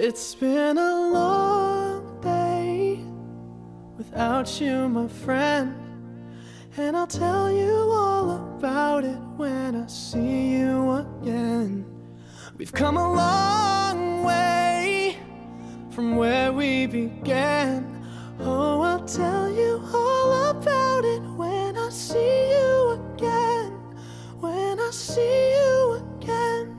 It's been a long day without you, my friend, and I'll tell you all about it when I see you again. We've come a long way from where we began. Oh, I'll tell you all about it when I see you again. When I see you again.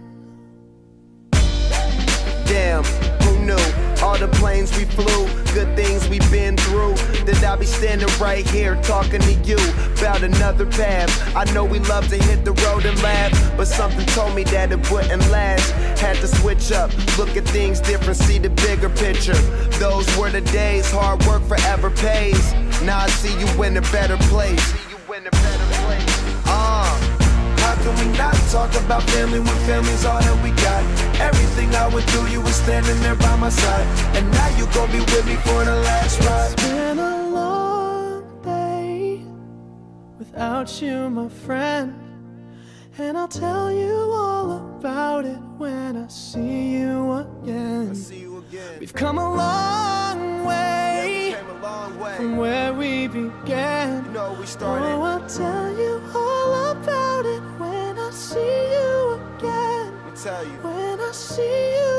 Damn, who knew? All the planes we flew, good things we've been through. That I'll be standing right here talking to you about another path. I know we love to hit the road and laugh, but something told me that it wouldn't last. Had to switch up, look at things different, see the bigger picture. Those were the days, hard work forever pays. Now I see you in a better place. How can we not talk about family when family's all that we got? Everything I went through, you were standing there by my side, and now you gon' be with me for the last ride. It's been a long day without you, my friend, and I'll tell you all about it when I see you again. We've come a long way, from where we began. Oh, I'll tell you all about it when I see you again. When I see you